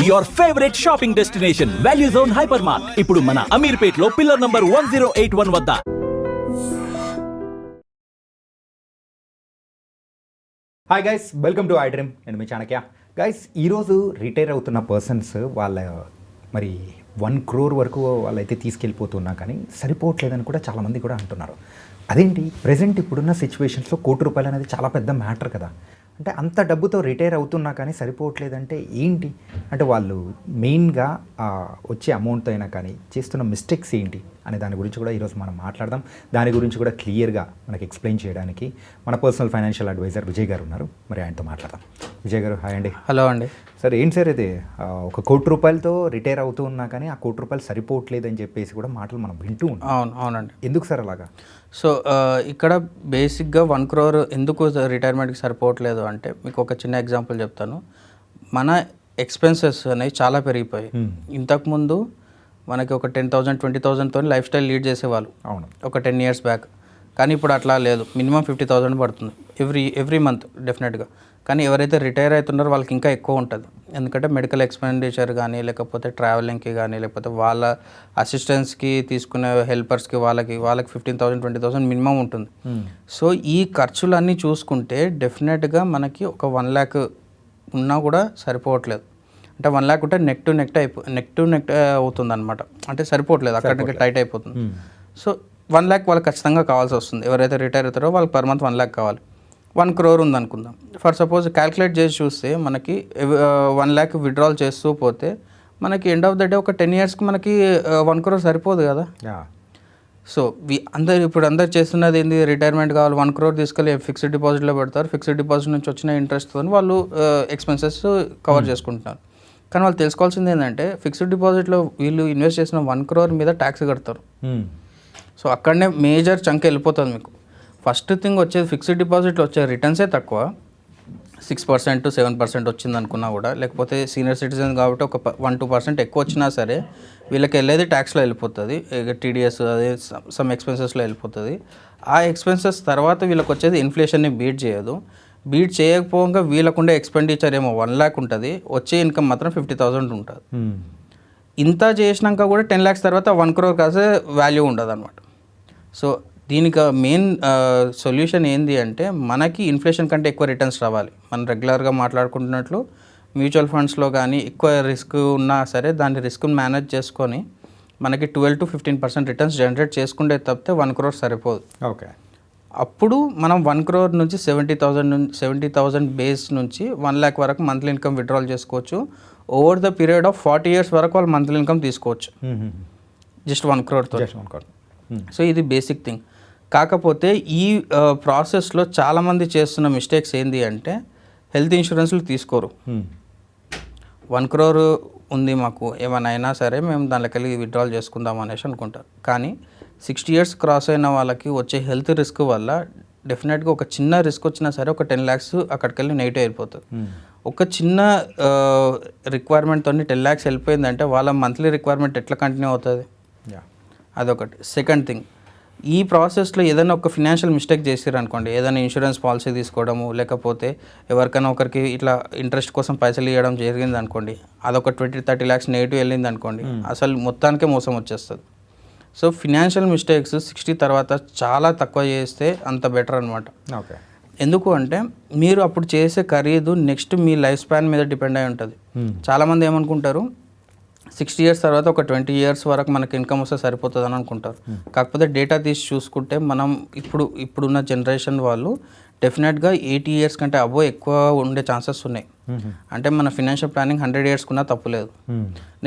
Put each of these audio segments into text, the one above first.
your favorite shopping destination, Value Zone Hypermart. ఇప్పుడు మన అమీర్పేట్ లో పిల్లర్ నంబర్ 1081 వద్ద. Hi guys, welcome to iDream. నేను మీ చాణక్య. గైస్, ఈరోజు రిటైర్ అవుతున్న పర్సన్స్ వాళ్ళ మరి 1 crore వరకు వాళ్ళైతే తీసుకెళ్ళిపోతున్నా కానీ సరిపోవట్లేదని కూడా చాలామంది కూడా అంటున్నారు. అదేంటి, ప్రజెంట్ ఇప్పుడున్న సిచ్యువేషన్స్లో ₹1 అనేది చాలా పెద్ద మ్యాటర్ కదా. అంటే అంత డబ్బుతో రిటైర్ అవుతున్నా కానీ సరిపోవట్లేదంటే ఏంటి, అంటే వాళ్ళు మెయిన్గా వచ్చే అమౌంట్ అయినా కానీ చేస్తున్న మిస్టేక్స్ ఏంటి అనే దాని గురించి కూడా ఈరోజు మనం మాట్లాడదాం. దాని గురించి కూడా క్లియర్గా మనకి ఎక్స్ప్లెయిన్ చేయడానికి మన పర్సనల్ ఫైనాన్షియల్ అడ్వైజర్ విజయ్ గారు ఉన్నారు. మరి ఆయనతో మాట్లాడదాం. విజయ్ గారు, హాయ్ అండి. హలో అండి. సార్, ఏంటి సార్ ఇది, ₹1 కోటితో రిటైర్ అవుతూ ఉన్నా కానీ ₹1 కోటి సరిపోవట్లేదు అని చెప్పేసి కూడా మాటలు మనం వింటూ ఉంటాం. అవునండి. ఎందుకు సార్ అలాగా? సో ఇక్కడ బేసిక్గా 1 crore ఎందుకు రిటైర్మెంట్కి సరిపోవట్లేదు అంటే మీకు ఒక చిన్న ఎగ్జాంపుల్ చెప్తాను. మన ఎక్స్పెన్సెస్ అనేవి చాలా పెరిగిపోయాయి. ఇంతకుముందు మనకి ఒక 10,000 20,000తో లైఫ్ స్టైల్ లీడ్ చేసేవాళ్ళు. అవును, ఒక 10 years బ్యాక్. కానీ ఇప్పుడు అట్లా లేదు. మినిమం 50,000 పడుతుంది ఎవ్రీ మంత్ డెఫినెట్గా. కానీ ఎవరైతే రిటైర్ అవుతున్నారో వాళ్ళకి ఇంకా ఎక్కువ ఉంటుంది. ఎందుకంటే మెడికల్ ఎక్స్పెండిచర్ కానీ, లేకపోతే ట్రావెలింగ్కి కానీ, లేకపోతే వాళ్ళ అసిస్టెంట్స్కి తీసుకునే హెల్పర్స్కి వాళ్ళకి 15,000 20,000 మినిమం ఉంటుంది. సో ఈ ఖర్చులన్నీ చూసుకుంటే డెఫినెట్గా మనకి ఒక 1 lakh ఉన్నా కూడా సరిపోవట్లేదు. అంటే 1 lakh ఉంటే నెక్ టు నెక్ అవుతుంది అనమాట. అంటే సరిపోవట్లేదు, అక్కడికి టైట్ అయిపోతుంది. సో 1 lakh వాళ్ళకి ఖచ్చితంగా కావాల్సి వస్తుంది. ఎవరైతే రిటైర్ అవుతారో వాళ్ళకి పర్ మంత్ 1 lakh కావాలి. 1 crore ఉందనుకుందాం. ఫర్ సపోజ్ క్యాల్కులేట్ చేసి చూస్తే మనకి 1 lakh విత్డ్రాల్ చేస్తూ పోతే మనకి ఎండ్ ఆఫ్ ద డే ఒక 10 yearsకి మనకి 1 crore సరిపోదు కదా. సో ఇప్పుడు అందరు చేస్తున్నది ఏంది, రిటైర్మెంట్ కావాలి 1 crore తీసుకెళ్ళి ఫిక్స్డ్ డిపాజిట్లో పెడతారు. ఫిక్స్డ్ డిపాజిట్ నుంచి వచ్చిన ఇంట్రెస్ట్తో వాళ్ళు ఎక్స్పెన్సెస్ కవర్ చేసుకుంటున్నారు. కానీ వాళ్ళు తెలుసుకోవాల్సింది ఏంటంటే ఫిక్స్డ్ డిపాజిట్లో వీళ్ళు ఇన్వెస్ట్ చేసిన 1 crore మీద ట్యాక్స్ కడతారు. సో అక్కడనే మేజర్ చంక్ వెళ్ళిపోతుంది మీకు. ఫస్ట్ థింగ్ వచ్చేది ఫిక్స్డ్ డిపాజిట్లో వచ్చే రిటర్న్సే తక్కువ. 6% 7% వచ్చింది అనుకున్నా కూడా, లేకపోతే సీనియర్ సిటిజన్ కాబట్టి ఒక 1-2% ఎక్కువ వచ్చినా సరే వీళ్ళకి వెళ్ళేది ట్యాక్స్లో వెళ్ళిపోతుంది. టీడీఎస్ అదే సమ్ ఎక్స్పెన్సెస్లో వెళ్ళిపోతుంది. ఆ ఎక్స్పెన్సెస్ తర్వాత వీళ్ళకి వచ్చేది ఇన్ఫ్లేషన్ని బీట్ చేయదు. బీట్ చేయకపోగా వీళ్ళకుండే ఎక్స్పెండిచర్ ఏమో 1 lakh ఉంటుంది, వచ్చే ఇన్కమ్ మాత్రం 50,000 ఉంటుంది. ఇంత చేసినాక కూడా 10 lakhs తర్వాత 1 crore కాసే వాల్యూ ఉండదు అనమాట. సో దీనికి మెయిన్ సొల్యూషన్ ఏంది అంటే మనకి ఇన్ఫ్లేషన్ కంటే ఎక్కువ రిటర్న్స్ రావాలి. మనం రెగ్యులర్గా మాట్లాడుకుంటున్నట్లు మ్యూచువల్ ఫండ్స్లో కానీ ఎక్కువ రిస్క్ ఉన్నా సరే దాని రిస్క్ని మేనేజ్ చేసుకొని మనకి 12 to 15% రిటర్న్స్ జనరేట్ చేసుకుంటే తప్పితే 1 crore సరిపోదు. ఓకే, అప్పుడు మనం 1 crore నుంచి 70,000 బేస్ నుంచి 1 lakh వరకు మంత్లీ ఇన్కమ్ విత్డ్రాల్ చేసుకోవచ్చు. Over the period of 40 years వరకు వాళ్ళు మంత్లీ ఇన్కమ్ తీసుకోవచ్చు జస్ట్ 1 crore. సో ఇది బేసిక్ థింగ్. కాకపోతే ఈ ప్రాసెస్లో చాలామంది చేస్తున్న మిస్టేక్స్ ఏంటి అంటే హెల్త్ ఇన్సూరెన్స్లు తీసుకోరు. 1 crore ఉంది మాకు, ఏమైనా అయినా సరే మేము దాంట్లోకి వెళ్ళి విత్డ్రాల్ చేసుకుందాం అనేసి అనుకుంటారు. కానీ 60 years క్రాస్ అయిన వాళ్ళకి వచ్చే హెల్త్ రిస్క్ వల్ల డెఫినెట్గా ఒక చిన్న రిస్క్ వచ్చినా సరే ఒక 10 lakhs అక్కడికి వెళ్ళి నెగిటివ్ అయిపోతుంది. ఒక చిన్న రిక్వైర్మెంట్తో 10 lakhs వెళ్ళిపోయిందంటే వాళ్ళ మంత్లీ రిక్వైర్మెంట్ ఎట్లా కంటిన్యూ అవుతుంది? అదొకటి. సెకండ్ థింగ్, ఈ ప్రాసెస్లో ఏదైనా ఒక ఫినాన్షియల్ మిస్టేక్ చేసారు అనుకోండి, ఏదైనా ఇన్సూరెన్స్ పాలసీ తీసుకోవడము, లేకపోతే ఎవరికైనా ఒకరికి ఇట్లా ఇంట్రెస్ట్ కోసం పైసలు ఇవ్వడం జరిగింది అనుకోండి, అదొక 20-30 lakhs నెగిటివ్ వెళ్ళింది అనుకోండి, అసలు మొత్తానికే మోసం వచ్చేస్తుంది. సో ఫినాన్షియల్ మిస్టేక్స్ 60 తర్వాత చాలా తక్కువ చేస్తే అంత బెటర్ అనమాట. ఓకే, ఎందుకు అంటే మీరు అప్పుడు చేసే ఖరీదు నెక్స్ట్ మీ లైఫ్ స్పాన్ మీద డిపెండ్ అయి ఉంటుంది. చాలామంది ఏమనుకుంటారు 60 years తర్వాత ఒక 20 years వరకు మనకి ఇన్కమ్ వస్తే సరిపోతుంది అని అనుకుంటారు. కాకపోతే డేటా తీసి చూసుకుంటే మనం ఇప్పుడున్న జనరేషన్ వాళ్ళు డెఫినెట్గా 80 years కంటే అబో ఎక్కువ ఉండే ఛాన్సెస్ ఉన్నాయి. అంటే మన ఫినాన్షియల్ ప్లానింగ్ 100 years కున్నా తప్పులేదు.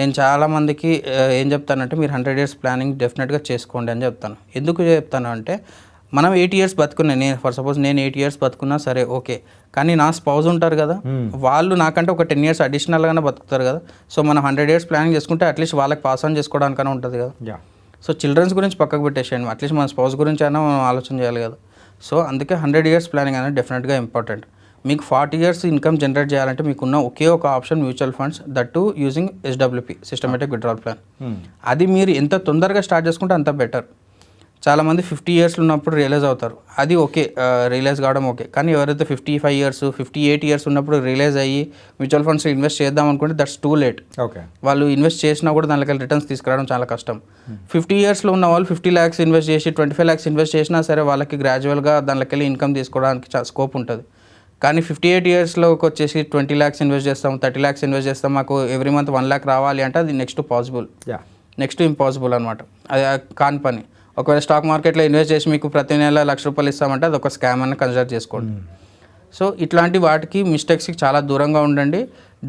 నేను చాలామందికి ఏం చెప్తానంటే మీరు 100 years ప్లానింగ్ డెఫినెట్గా చేసుకోండి అని చెప్తాను. ఎందుకు చెప్తాను అంటే మనం 8 years బతుకున్నా, ఫర్ సపోజ్ నేను 8 years బతుకున్నా సరే ఓకే, కానీ నా స్పౌజ్ ఉంటారు కదా, వాళ్ళు నాకంటే ఒక 10 years అడిషనల్గానే బతుకుతారు కదా. సో మనం 100 years ప్లానింగ్ చేసుకుంటే అట్లీస్ట్ వాళ్ళకి పాస్ ఆన్ చేసుకోవడానికైనా ఉంటుంది కదా. సో చిల్డ్రన్స్ గురించి పక్కకు పెట్టేసేయండి, అట్లీస్ట్ మన స్పౌజ్ గురించి అయినా మనం ఆలోచన చేయాలి కదా. సో అందుకే 100 years ప్లానింగ్ అనేది డెఫినెట్గా ఇంపార్టెంట్. మీకు 40 years ఇన్కమ్ జనరేట్ చేయాలంటే మీకున్న ఒకే ఒక option mutual funds, that to using SWP, systematic withdrawal plan. అది మీరు ఎంత తొందరగా స్టార్ట్ చేసుకుంటే అంత బెటర్. చాలామంది 50 ఇయర్స్లో ఉన్నప్పుడు రియలైజ్ అవుతారు, అది ఓకే, రియలైజ్ కావడం ఓకే. కానీ ఎవరైతే 55 ఇయర్స్ 58 ఇయర్స్ ఉన్నప్పుడు రియలైజ్ అయ్యి మ్యూచువల్ ఫండ్స్లో ఇన్వెస్ట్ చేద్దాం అనుకుంటే దట్స్ టూ లేట్. ఓకే. వాళ్ళు ఇన్వెస్ట్ చేసినా కూడా దానిలోకి రిటర్న్స్ తీసుకురావడం చాలా కష్టం. 50 ఇయర్స్లో ఉన్న వాళ్ళు 50 lakhs ఇన్వెస్ట్ చేసి 25 lakhs ఇన్వెస్ట్ చేసినా సరే వాళ్ళకి గ్రాడ్యువల్గా దానిలోకి వెళ్ళి ఇన్కమ్ తీసుకోవడానికి చాలా స్కోప్ ఉంటుంది. కానీ 58 ఇయర్స్లోకి వచ్చేసి 20 lakhs ఇన్వెస్ట్ చేస్తాం, 30 lakhs ఇన్వెస్ట్ చేస్తాం, మాకు ఎవ్రీ మంత్ 1 lakh రావాలి అంటే అది నెక్స్ట్ పాసిబుల్, నెక్స్ట్ ఇంపాసిబుల్ అనమాట. అది కాని పని. ఒకవేళ స్టాక్ మార్కెట్లో ఇన్వెస్ట్ చేసి మీకు ప్రతి నెల ₹1,00,000 ఇస్తామంటే అది ఒక స్కామ్ అని కన్సిడర్ చేసుకోండి. సో ఇట్లాంటి వాటికి మిస్టేక్స్కి చాలా దూరంగా ఉండండి.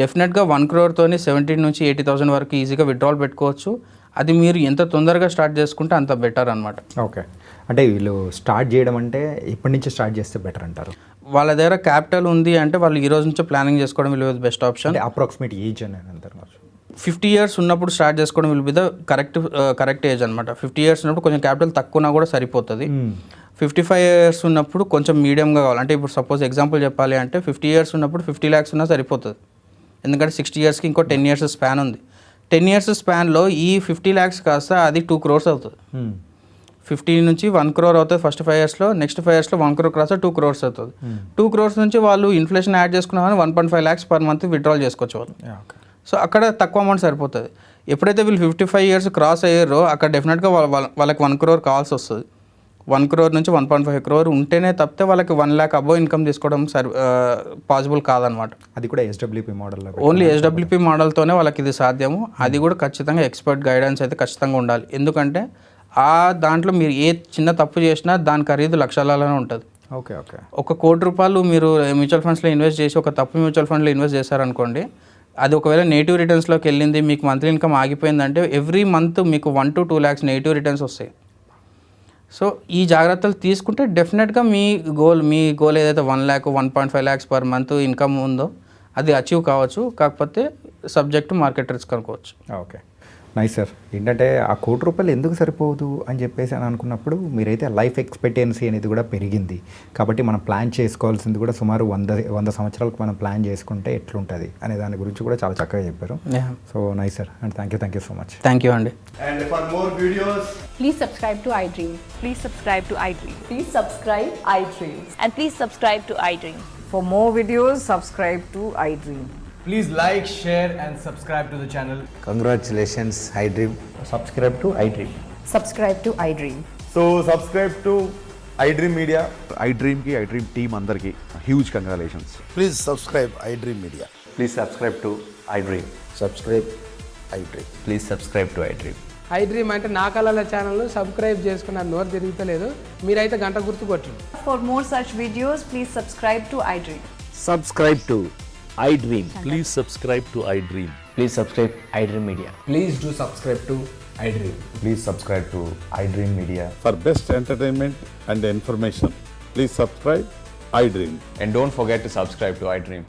డెఫినెట్గా 1 crore-తోని 70 నుంచి 80,000 వరకు ఈజీగా విత్డ్రాల్ పెట్టుకోవచ్చు. అది మీరు ఎంత తొందరగా స్టార్ట్ చేసుకుంటే అంత బెటర్ అనమాట. ఓకే. అంటే వీళ్ళు స్టార్ట్ చేయడం అంటే ఎప్పటి నుంచి స్టార్ట్ చేస్తే బెటర్ అంటారు? వాళ్ళ దగ్గర క్యాపిటల్ ఉంది అంటే వాళ్ళు ఈ రోజు నుంచే ప్లానింగ్ చేసుకోవడం విల్ బి బెస్ట్ ఆప్షన్. అంటే అప్రాక్సిమేట్ ఏజ్ అని అంటారు. 50 ఇయర్స్ ఉన్నప్పుడు స్టార్ట్ చేసుకోవడం will be the correct age అనమాట. 50 ఇయర్స్ ఉన్నప్పుడు కొంచెం క్యాపిటల్ తక్కువనా కూడా సరిపోతుంది. 55 ఇయర్స్ ఉన్నప్పుడు కొంచెం మీడియంగా కావాలి. అంటే ఇప్పుడు సపోజ్ ఎగ్జాంపుల్ చెప్పాలి అంటే 50 ఇయర్స్ ఉన్నప్పుడు 50 lakhs ఉన్నా సరిపోతుంది. ఎందుకంటే 60 ఇయర్స్కి ఇంకో 10 years స్పాన్ ఉంది. 10 years స్పాన్లో ఈ 50 lakhs కాస్త అది 2 crores అవుతుంది. 50 నుంచి 1 crore అవుతుంది ఫస్ట్ 5 yearsలో. నెక్స్ట్ 5 yearsలో 1 crore కాస్త 2 crores అవుతుంది. 2 crores నుంచి వాళ్ళు ఇన్ఫ్లేషన్ యాడ్ చేసుకున్నామని 1.5 lakhs per month విత్డ్రాల్ చేసుకోవచ్చు వాళ్ళు. సో అక్కడ తక్కువ అమౌంట్ సరిపోతుంది. ఎప్పుడైతే వీళ్ళు 55 years క్రాస్ అయ్యారో అక్కడ డెఫినెట్గా వాళ్ళకి 1 crore కావాల్సి వస్తుంది. 1 crore నుంచి 1.5 crore ఉంటేనే తప్పితే వాళ్ళకి 1 lakh అబోవ్ ఇన్కమ్ తీసుకోవడం పాసిబుల్ కాదనమాట. అది కూడా SWP మోడల్, ఓన్లీ SWP మోడల్తోనే వాళ్ళకి ఇది సాధ్యము. అది కూడా ఖచ్చితంగా ఎక్స్పర్ట్ గైడెన్స్ అయితే ఖచ్చితంగా ఉండాలి. ఎందుకంటే ఆ దాంట్లో మీరు ఏ చిన్న తప్పు చేసినా దాని ఖరీదు లక్షలాలనే ఉంటుంది. ఓకే. ఓకే. ₹1 crore మీరు మ్యూచువల్ ఫండ్స్లో ఇన్వెస్ట్ చేసి ఒక తప్పు మ్యూచువల్ ఫండ్లో ఇన్వెస్ట్ చేశారనుకోండి, అది ఒకవేళ నెగిటివ్ రిటర్న్స్లోకి వెళ్ళింది, మీకు మంత్లీ ఇన్కమ్ ఆగిపోయిందంటే ఎవ్రీ మంత్ మీకు 1 to 2 lakhs నెగిటివ్ రిటర్న్స్ వస్తాయి. సో ఈ జాగ్రత్తలు తీసుకుంటే డెఫినెట్గా మీ గోల్ ఏదైతే 1 lakh 1.5 lakhs per month income ఉందో అది అచీవ్ కావచ్చు. కాకపోతే సబ్జెక్ట్ మార్కెట్ రిస్క్ అనుకోవచ్చు. ఓకే. Nice sir. ఏంటంటే ఆ ₹1 ఎందుకు సరిపోదు అని చెప్పేసి అని అనుకున్నప్పుడు మీరైతే లైఫ్ ఎక్స్పెక్టెన్సీ అనేది కూడా పెరిగింది కాబట్టి మనం ప్లాన్ చేసుకోవాల్సింది కూడా సుమారు 100 సంవత్సరాలకు మనం ప్లాన్ చేసుకుంటే ఎట్లుంటుంది అనే దాని గురించి కూడా చాలా చక్కగా చెప్పారు. So nice sir, and thank you so much. Thank you అండి. And for more videos, Please subscribe to iDream. Please subscribe to iDream. Please subscribe iDream. And please subscribe to iDream. For more videos, subscribe to iDream. please like, share and subscribe to the channel. Congratulations, iDream. Subscribe to iDream. Subscribe to iDream. So subscribe to iDream Media. iDream team అందరికి huge congratulations. Please subscribe iDream Media. Please subscribe to iDream. Subscribe iDream. Please subscribe to iDream. iDream అంటే నా కళల channel subscribe చేసుకున్న నోరు తిరుగుతలేదు, మీరైతే గంట గుర్తు కొట్టండి. For more such videos, please subscribe to iDream. Subscribe to iDream. Please subscribe to iDream. Please subscribe iDream Media. Please do subscribe to iDream. Please subscribe to iDream Media. For best entertainment and information, please subscribe iDream. And don't forget to subscribe to iDream.